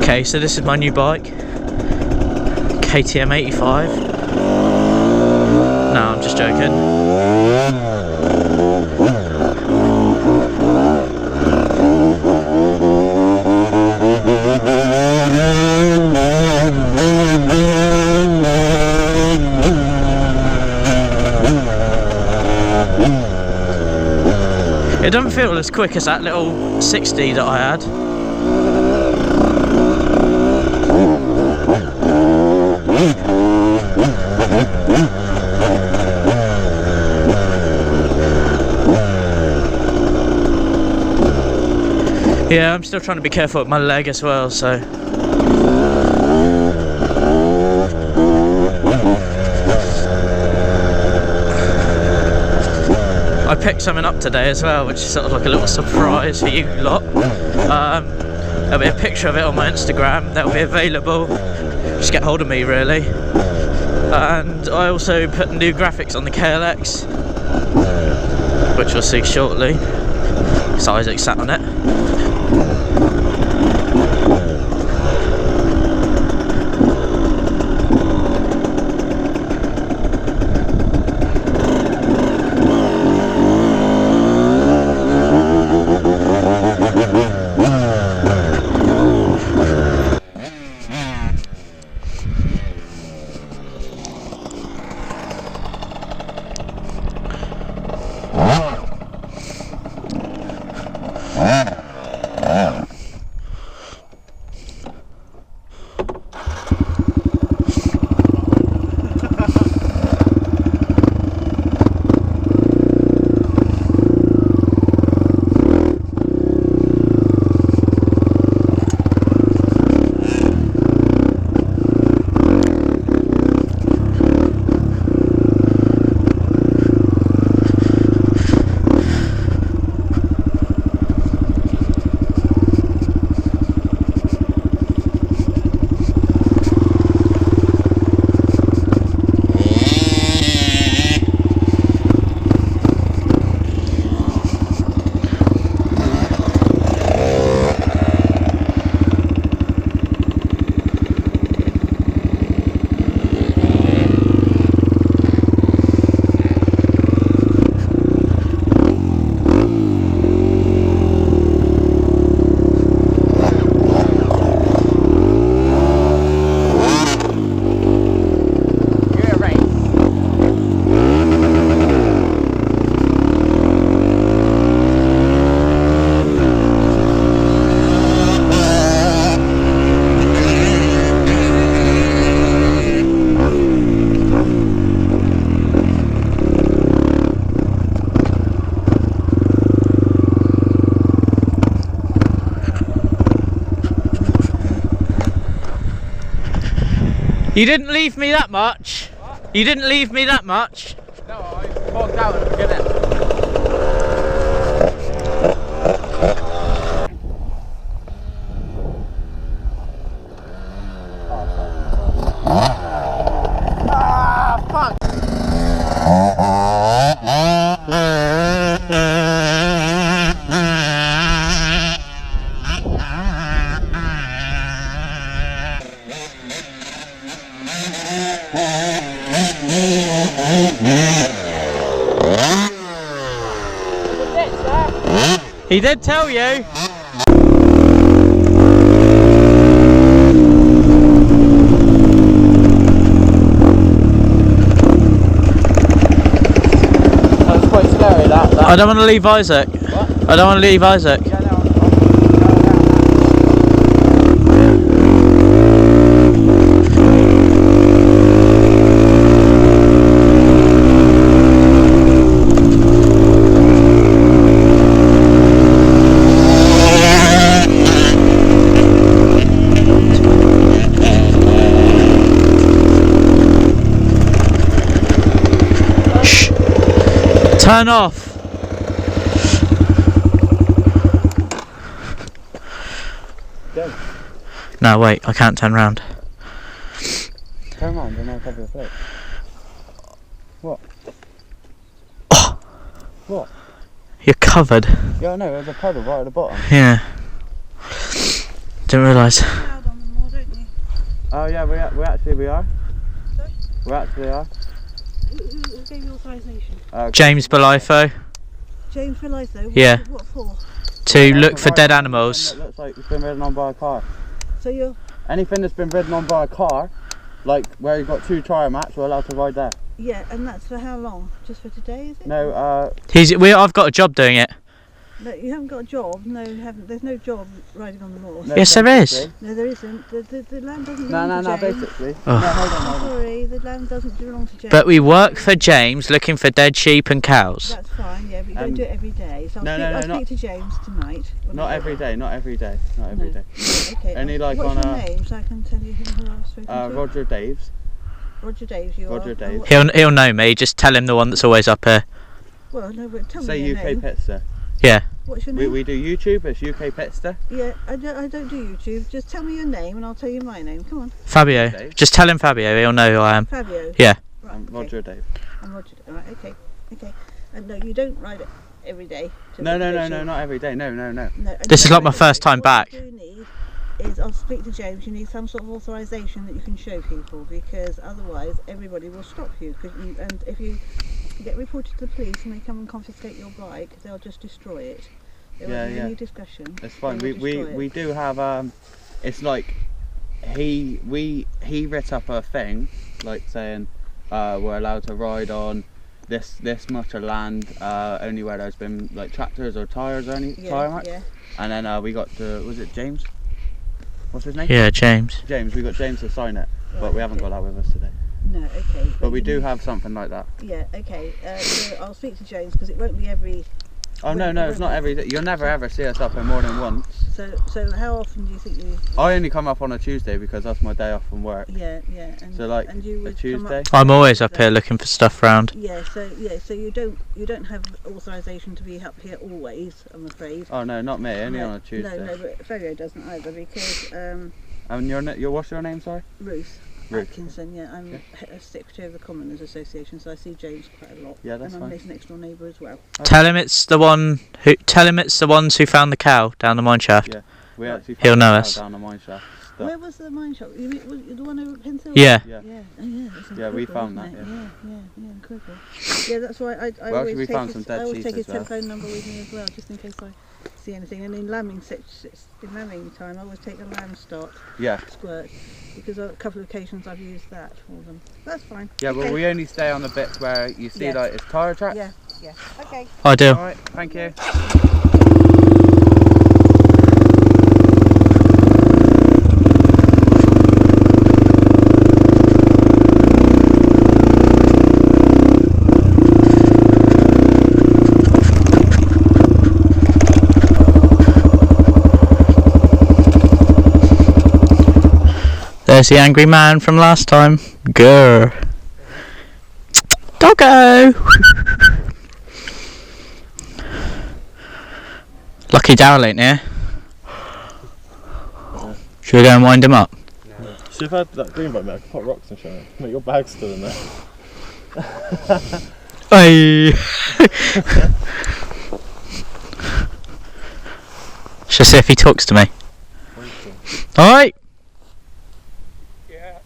Okay, so this is my new bike, KTM 85. No, I'm just joking. It doesn't feel as quick as that little 60 that I had. Yeah, I'm still trying to be careful with my leg as well, so. I picked something up today as well, which is sort of like a little surprise for you lot. There'll be a picture of it on my Instagram that'll be available. Just get hold of me, really. And I also put new graphics on the KLX, which you'll see shortly, because Isaac sat on it. You didn't leave me that much. What? You didn't leave me that much. No, I walked out at the beginning. He did tell you. That was quite scary, that. I don't want to leave Isaac. What? I don't want to leave Isaac. Yeah, no, Turn off. Go. No, wait, I can't turn round. Turn around and I'll cover your plate. What? Oh. What? You're covered. Yeah, I know, there's a puddle right at the bottom. Yeah. Didn't realise. Oh yeah, we actually are. Sorry? We actually are. Who gave you authorisation? James Belifo. James Belifo? Yeah. What for? To look for dead animals. It looks like it's been ridden on by a car. So you're... Anything that's been ridden on by a car, like where you've got 2 tyre mats, we're allowed to ride there. Yeah, and that's for how long? Just for today, is it? No, I've got a job doing it. No, you haven't got a job. No, you haven't. There's no job riding on the moor. no, Yes, there is. No, there isn't. The land doesn't No, belong to James. basically. Oh. No, hold on. Sorry, the land doesn't belong to James. But we work for James looking for dead sheep and cows. That's fine, yeah, but you don't do it every day. So I'll speak to James tonight. Not every day. No. Okay. Only like what's on your name, so I can tell you who I've spoken to? Roger Daves. Roger Daves, you Roger are. Daves. He'll know me. Just tell him the one that's always up here. Well, no, but tell me Say your UK name. Pitster. Yeah. What's your name? We do YouTube. It's UK Pitster. Yeah, I don't do YouTube. Just tell me your name and I'll tell you my name. Come on. Fabio. Dave. Just tell him Fabio. He'll know who I am. Fabio. Yeah. Right, I'm Roger Dave. I'm Roger. Right, okay. And no, you don't ride it every day. No, not every day. No. No, This is like my first time back. What you do need is, I'll speak to James, you need some sort of authorisation that you can show people, because otherwise everybody will stop you. And if you get reported to the police and they come and confiscate your bike, they'll just destroy it. There won't be any discussion. It's fine. They will We do have it's like he writ up a thing like saying we're allowed to ride on this much of land only where there's been like tractors or tyres or any tyre marks. Yeah. And then we got was it James? What's his name? Yeah, James. James. We got James to sign it, Right, but we haven't got that with us today. No, okay. But we do have something like that. Yeah, okay. So I'll speak to James, because it won't be every... Oh no, it's not every day. You'll never ever see us up here more than once. So how often do you think you... I only come up on a Tuesday because that's my day off from work. Yeah. And, So like and you a would Tuesday. I'm always up here looking for stuff round. Yeah, so you don't have authorisation to be up here always, I'm afraid. Oh no, not me. Only No, on a Tuesday. No, but Fabio doesn't either, because And what's your name? Sorry. Ruth Ruth. Atkinson. Yeah, I'm a secretary of the Commoners Association, so I see James quite a lot. Yeah, that's and I'm fine. his next door neighbour as well. Tell him it's the ones who found the cow down the mine shaft. Yeah, we actually. He'll found know the us. cow down the mine shaft. Where was the mine shop? You mean, was the one over at Pensil? Yeah. Yeah. Yeah. Oh, yeah. That's Yeah, we incredible, found isn't that, it? Yeah, incredible. Yeah, that's why I Well, always we take found his, some dead I always sheep take his as well. telephone number with me as well, just in case I see anything. And in lambing time, I always take a lamb start Yeah. squirt, because on a couple of occasions I've used that for them. That's fine. Yeah, Okay. but we only stay on the bits where you see like it's tyre tracks. Yeah. Okay. I do. All right. Thank you. There's the angry man from last time. Grr. Doggo! Lucky Darrell ain't here. Should we go and wind him up? See, if I had that green bike, mate, I could put rocks and shit. Mate, your bag's still in there. Hey. Shall I see if he talks to me? Alright. Yeah,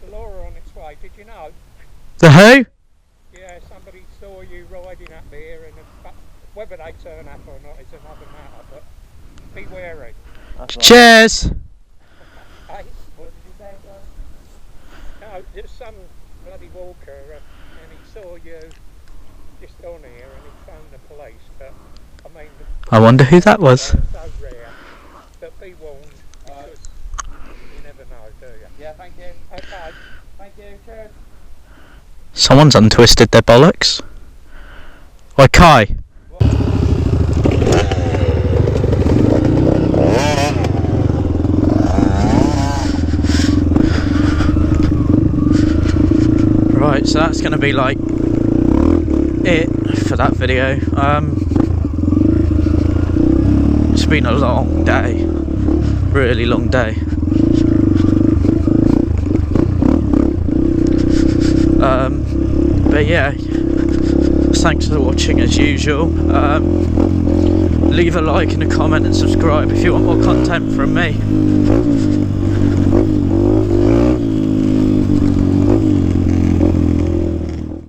the law on its way, did you know? The who? Yeah, somebody saw you riding up here, and whether they turn up or not is another matter, but be wary. Cheers. Hey, what did you say, sir? No, there's some bloody walker, and he saw you just on here, and he phoned the police, but I mean... I wonder who that was. They're so rare, but be warned, because you never know, do you? Yeah. Thank you. Okay. Thank you. Cheers. Someone's untwisted their bollocks. Oi, Kai. Right, so that's going to be like it for that video. It's been a long day, really long day. But yeah, thanks for watching as usual. Leave a like and a comment and subscribe if you want more content from me.